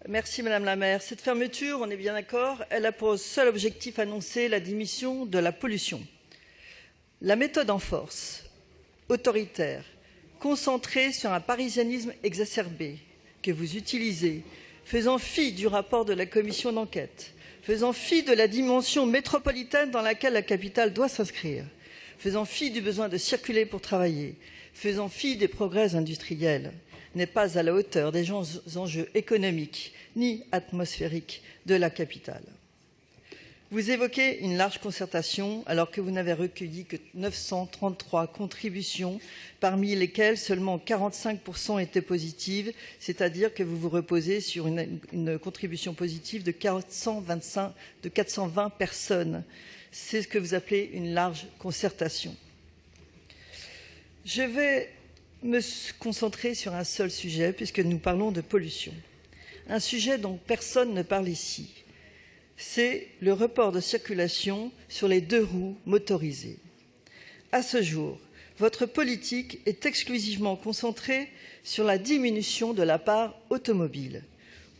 Merci Madame la maire. Cette fermeture, on est bien d'accord, elle a pour seul objectif annoncé la diminution de la pollution. La méthode en force, autoritaire, concentrée sur un parisianisme exacerbé que vous utilisez, faisant fi du rapport de la commission d'enquête, faisant fi de la dimension métropolitaine dans laquelle la capitale doit s'inscrire, faisant fi du besoin de circuler pour travailler, faisant fi des progrès industriels, n'est pas à la hauteur des enjeux économiques ni atmosphériques de la capitale. Vous évoquez une large concertation alors que vous n'avez recueilli que 933 contributions, parmi lesquelles seulement 45% étaient positives, c'est-à-dire que vous vous reposez sur une contribution positive de 420 personnes. C'est ce que vous appelez une large concertation. Je vais me concentrer sur un seul sujet puisque nous parlons de pollution. Un sujet dont personne ne parle ici. C'est le report de circulation sur les 2 roues motorisées. À ce jour, votre politique est exclusivement concentrée sur la diminution de la part automobile.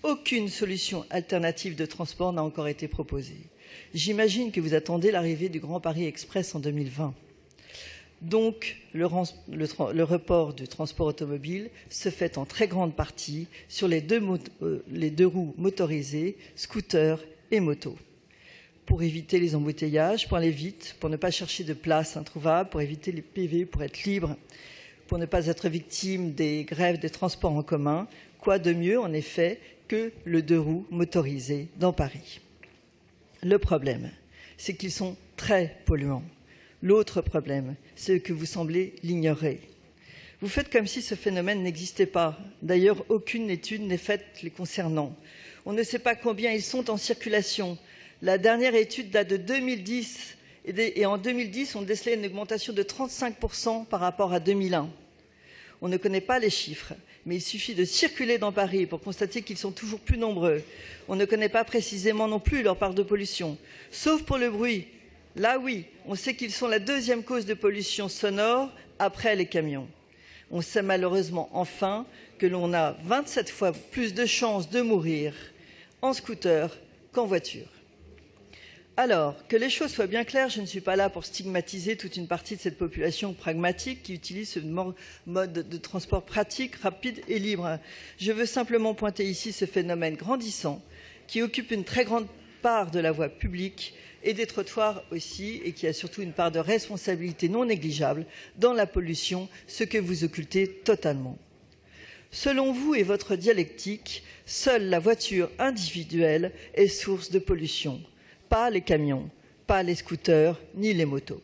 Aucune solution alternative de transport n'a encore été proposée. J'imagine que vous attendez l'arrivée du Grand Paris Express en 2020. Donc, le report du transport automobile se fait en très grande partie sur les deux roues motorisées, scooters et motos. Pour éviter les embouteillages, pour aller vite, pour ne pas chercher de place introuvable, pour éviter les PV, pour être libre, pour ne pas être victime des grèves des transports en commun, quoi de mieux en effet que le 2 roues motorisé dans Paris. Le problème, c'est qu'ils sont très polluants. L'autre problème, c'est que vous semblez l'ignorer. Vous faites comme si ce phénomène n'existait pas. D'ailleurs, aucune étude n'est faite les concernant. On ne sait pas combien ils sont en circulation. La dernière étude date de 2010 et en 2010, on décelait une augmentation de 35% par rapport à 2001. On ne connaît pas les chiffres, mais il suffit de circuler dans Paris pour constater qu'ils sont toujours plus nombreux. On ne connaît pas précisément non plus leur part de pollution, sauf pour le bruit. Là, oui, on sait qu'ils sont la 2e cause de pollution sonore après les camions. On sait malheureusement enfin que l'on a 27 fois plus de chances de mourir en scooter qu'en voiture. Alors, que les choses soient bien claires, je ne suis pas là pour stigmatiser toute une partie de cette population pragmatique qui utilise ce mode de transport pratique, rapide et libre. Je veux simplement pointer ici ce phénomène grandissant qui occupe une très grande part de la voie publique et des trottoirs aussi, et qui a surtout une part de responsabilité non négligeable dans la pollution, ce que vous occultez totalement. Selon vous et votre dialectique, seule la voiture individuelle est source de pollution, pas les camions, pas les scooters, ni les motos.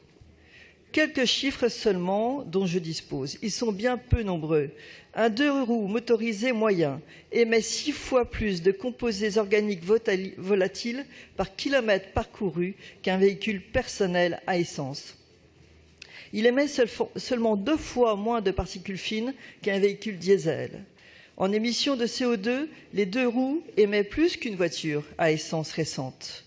Quelques chiffres seulement dont je dispose. Ils sont bien peu nombreux. Un 2 roues motorisé moyen émet 6 fois plus de composés organiques volatiles par kilomètre parcouru qu'un véhicule personnel à essence. Il émet seulement 2 fois moins de particules fines qu'un véhicule diesel. En émissions de CO2, les 2 roues émettent plus qu'une voiture à essence récente.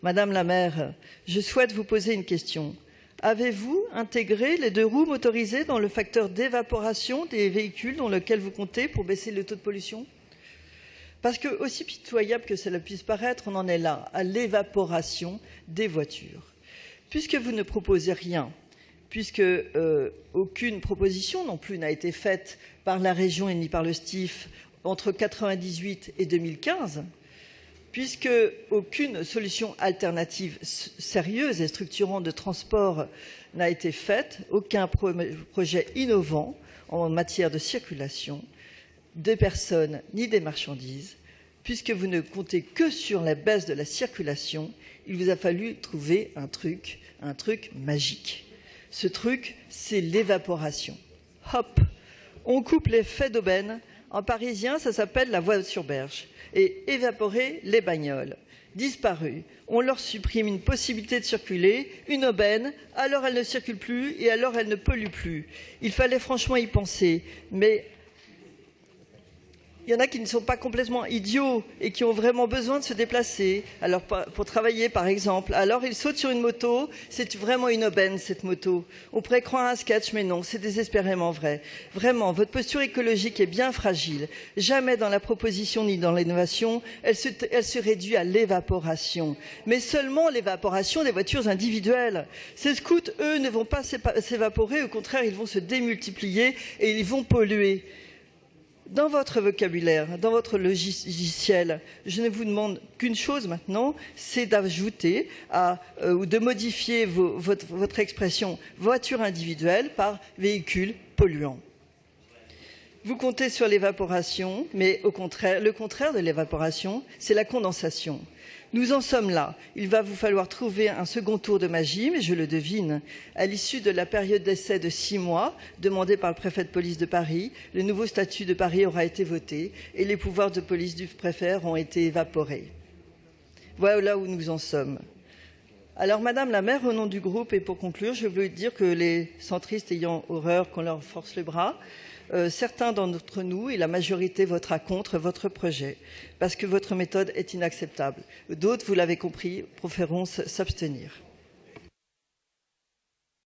Madame la maire, je souhaite vous poser une question. Avez-vous intégré les 2 roues motorisées dans le facteur d'évaporation des véhicules dans lequel vous comptez pour baisser le taux de pollution? Parce que, aussi pitoyable que cela puisse paraître, on en est là, à l'évaporation des voitures. Puisque vous ne proposez rien, puisque aucune proposition non plus n'a été faite par la région et ni par le STIF entre 1998 et 2015, puisque aucune solution alternative sérieuse et structurante de transport n'a été faite, aucun projet innovant en matière de circulation des personnes ni des marchandises, puisque vous ne comptez que sur la baisse de la circulation, il vous a fallu trouver un truc magique. Ce truc, c'est l'évaporation. Hop, on coupe l'effet d'aubaine. En parisien, ça s'appelle la voie sur berge. Et évaporer les bagnoles. Disparu. On leur supprime une possibilité de circuler, une aubaine, alors elle ne circule plus et alors elle ne pollue plus. Il fallait franchement y penser. Mais Il y en a qui ne sont pas complètement idiots et qui ont vraiment besoin de se déplacer. Alors, pour travailler, par exemple. Alors, ils sautent sur une moto. C'est vraiment une aubaine, cette moto. On pourrait croire un sketch, mais non, c'est désespérément vrai. Vraiment, votre posture écologique est bien fragile. Jamais dans la proposition ni dans l'innovation, elle se réduit à l'évaporation. Mais seulement l'évaporation des voitures individuelles. Ces scouts, eux, ne vont pas s'évaporer. Au contraire, ils vont se démultiplier et ils vont polluer. Dans votre vocabulaire, dans votre logiciel, je ne vous demande qu'une chose maintenant, c'est d'ajouter ou de modifier votre expression voiture individuelle par véhicule polluant. Vous comptez sur l'évaporation, mais au contraire, le contraire de l'évaporation, c'est la condensation. Nous en sommes là. Il va vous falloir trouver un second tour de magie, mais je le devine. À l'issue de la période d'essai de 6 mois, demandée par le préfet de police de Paris, le nouveau statut de Paris aura été voté et les pouvoirs de police du préfet ont été évaporés. Voilà où nous en sommes. Alors, Madame la maire, au nom du groupe et pour conclure, je veux dire que les centristes ayant horreur qu'on leur force le bras, certains d'entre nous et la majorité votera contre votre projet parce que votre méthode est inacceptable. D'autres, vous l'avez compris, préféreront s'abstenir.